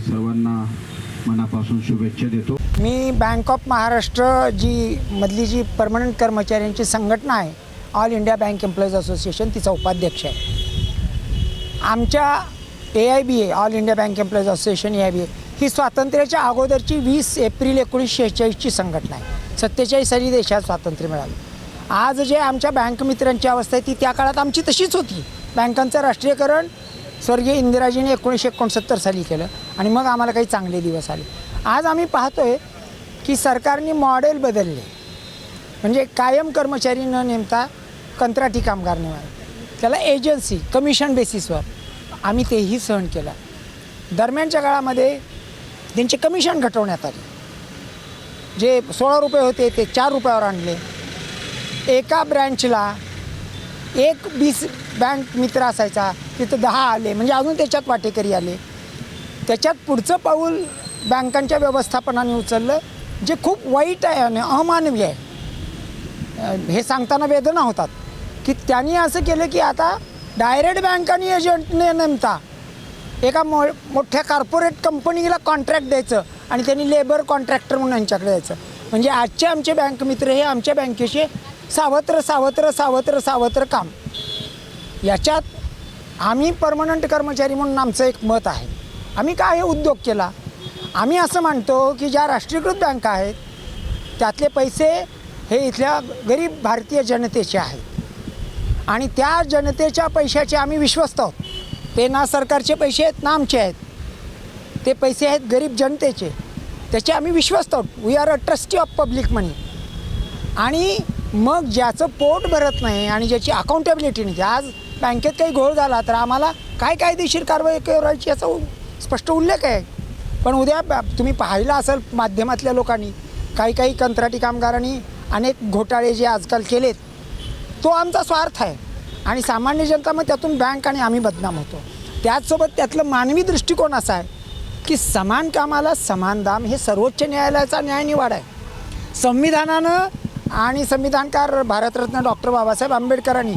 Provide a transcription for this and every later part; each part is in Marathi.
सर्वांना मनापासून शुभेच्छा देतो। मी बँक ऑफ महाराष्ट्र मधली जी परमनंट कर्मचाऱ्यांची संघटना आहे, all India bank employees association, तिचा उपाध्यक्ष आहे। आमच्या AIBA, all India bank employees association AIBA ही स्वातंत्र्याच्या अगोदरची 20 एप्रिल 1946ची संघटना आहे। 47 साली देशात स्वातंत्र्य मिळालं। आज जे आमच्या बँक मित्रांची अवस्था आहे ती त्या काळात आमची तशीच होती। बँकांचं राष्ट्रीयकरण स्वर्गीय इंदिराजीने 1969 साली केलं आणि मग आम्हाला काही चांगले दिवस आले। आज आम्ही पाहतोय की सरकारने मॉडेल बदलले, म्हणजे कायम कर्मचारी न नेमता कंत्राटी कामगार नेमावे, त्याला एजन्सी कमिशन बेसिसवर आम्ही तेही सहन केलं। दरम्यानच्या काळामध्ये त्यांचे कमिशन घटवण्यात आले, जे 16 रुपये होते ते 4 रुपयावर आणले। एका ब्रँचला एक 20 बँक मित्र असायचा, तिथं 10 आले, म्हणजे अजून त्याच्यात वाटेकरी आले। त्याच्यात पुढचं पाऊल बँकांच्या व्यवस्थापनाने उचललं, जे खूप वाईट आहे आणि अमानवी आहे। हे सांगताना वेदना होतात की त्यांनी असं केलं की आता डायरेक्ट बँकांनी एजंटने नेमता एका मोठ्या कॉर्पोरेट कंपनीला कॉन्ट्रॅक्ट द्यायचं आणि त्यांनी लेबर कॉन्ट्रॅक्टर म्हणून यांच्याकडे द्यायचं। म्हणजे आजचे आमचे बँक मित्र हे आमच्या बँकेचे सावत्र काम। याच्यात आम्ही परमनंट कर्मचारी म्हणून आमचं एक मत आहे। आम्ही काय हे उद्योग केला, आम्ही असं मानतो की ज्या राष्ट्रीयकृत बँका आहेत त्यातले पैसे हे इथल्या गरीब भारतीय जनतेचे आहेत आणि त्या जनतेच्या पैशाचे आम्ही विश्वस्त आहोत। ते ना सरकारचे पैसे आहेत ना आमचे आहेत, ते पैसे आहेत गरीब जनतेचे, त्याचे आम्ही विश्वस्त आहोत। We are a trustee of public money. आणि मग ज्याचं पोट भरत नाही आणि ज्याची अकाउंटेबिलिटी नाही, आज बँकेत काही घोळ झाला तर आम्हाला काय कायदेशीर कारवाई करायची याचा स्पष्ट उल्लेख आहे। पण उद्या तुम्ही पाहिलं असेल माध्यमातल्या लोकांनी काही कंत्राटी कामगारांनी अनेक घोटाळे जे आजकाल केलेत, तो आमचा स्वार्थ आहे आणि सामान्य जनता मग त्यातून बँक आणि आम्ही बदनाम होतो। त्याचसोबत त्यातलं मानवी दृष्टिकोन असा आहे की समान कामाला समान दाम हे सर्वोच्च न्यायालयाचा न्यायनिवाडा आहे। संविधानानं आणि संविधानकार भारतरत्न डॉक्टर बाबासाहेब आंबेडकरांनी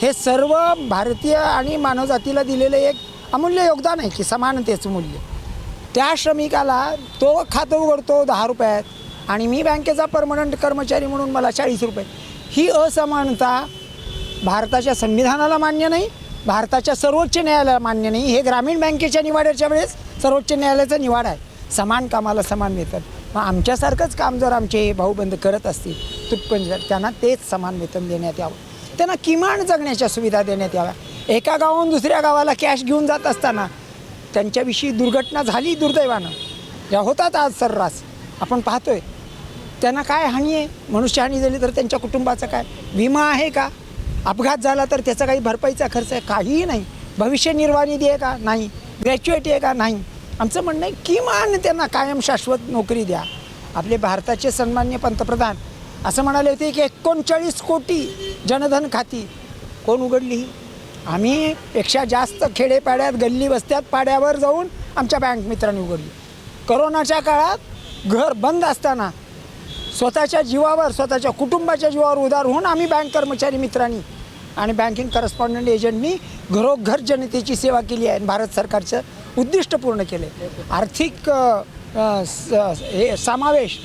हे सर्व भारतीय आणि मानवजातीला दिलेलं एक अमूल्य योगदान आहे की समानतेचं मूल्य। त्या श्रमिकाला तो खातं उघडतो 10 रुपयात आणि मी बँकेचा परमनंट कर्मचारी म्हणून मला 40 रुपये, ही असमानता भारताच्या संविधानाला मान्य नाही, भारताच्या सर्वोच्च न्यायालयाला मान्य नाही। हे ग्रामीण बँकेच्या निवाड्याच्या वेळेस सर्वोच्च न्यायालयाचा निवाडा आहे, समान कामाला समान वेतन। मग आमच्यासारखंच काम जर आमचे भाऊबंद करत असतील तुटपुंज, त्यांना तेच समान वेतन देण्यात यावं, त्यांना किमान जगण्याच्या सुविधा देण्यात याव्या। एका गावाहून दुसऱ्या गावाला कॅश घेऊन जात असताना त्यांच्याविषयी दुर्घटना झाली दुर्दैवानं, या होतात आज सर्रास आपण पाहतोय, त्यांना काय हानी आहे? मनुष्यहानी झाली तर त्यांच्या कुटुंबाचं काय? विमा आहे का? अपघात झाला तर त्याचा काही भरपाईचा खर्च आहे? काहीही नाही। भविष्य निर्वाह निधी आहे का? नाही। ग्रॅच्युएटी आहे का? नाही। आमचं म्हणणं आहे किमान त्यांना कायम शाश्वत नोकरी द्या। आपले भारताचे सन्माननीय पंतप्रधान असं म्हणाले होते की 39 कोटी जनधन खाती कोण उघडली? आम्ही पेक्षा जास्त खेडेपाड्यात गल्ली वस्त्यात पाड्यावर जाऊन आमच्या बँक मित्रांनी उघडली। करोनाच्या काळात घर बंद असताना स्वतःच्या जीवावर स्वतःच्या कुटुंबाच्या जीवावर उदार होऊन आम्ही बँक कर्मचारी मित्रांनी आणि बँकिंग करस्पॉन्डंट एजंटनी घरोघर जनतेची सेवा केली आहे। भारत सरकारचं उद्दिष्ट पूर्ण केले। आर्थिक समावेश,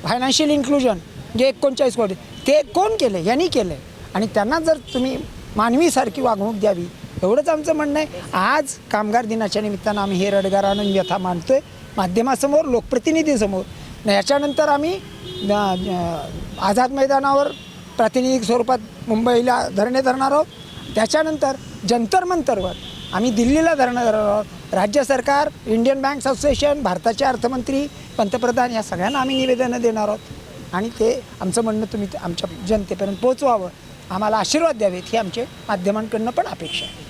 फायनान्शियल इन्क्लुजन जे 39 कोटी ते कोण केले? यांनी केले आणि त्यांना जर तुम्ही मानवीसारखी वागणूक द्यावी एवढंच आमचं म्हणणं आहे। आज कामगार दिनाच्या निमित्तानं आम्ही हे रडगार आनंद व्यथा मांडतोय माध्यमासमोर, लोकप्रतिनिधींसमोर। याच्यानंतर आम्ही आझाद मैदानावर प्रातिनिधिक स्वरूपात मुंबईला धरणे धरणार आहोत। त्याच्यानंतर जंतर मंतरवर आम्ही दिल्लीला धरणे धरणार आहोत। राज्य सरकार, इंडियन बँक्स असोसिएशन, भारताचे अर्थमंत्री, पंतप्रधान या सगळ्यांना आम्ही निवेदनं देणार आहोत आणि ते आमचं म्हणणं तुम्ही आमच्या जनतेपर्यंत पोहोचवावं, आम्हाला आशीर्वाद द्यावेत ही आमच्या माध्यमांकडून पण अपेक्षा आहे।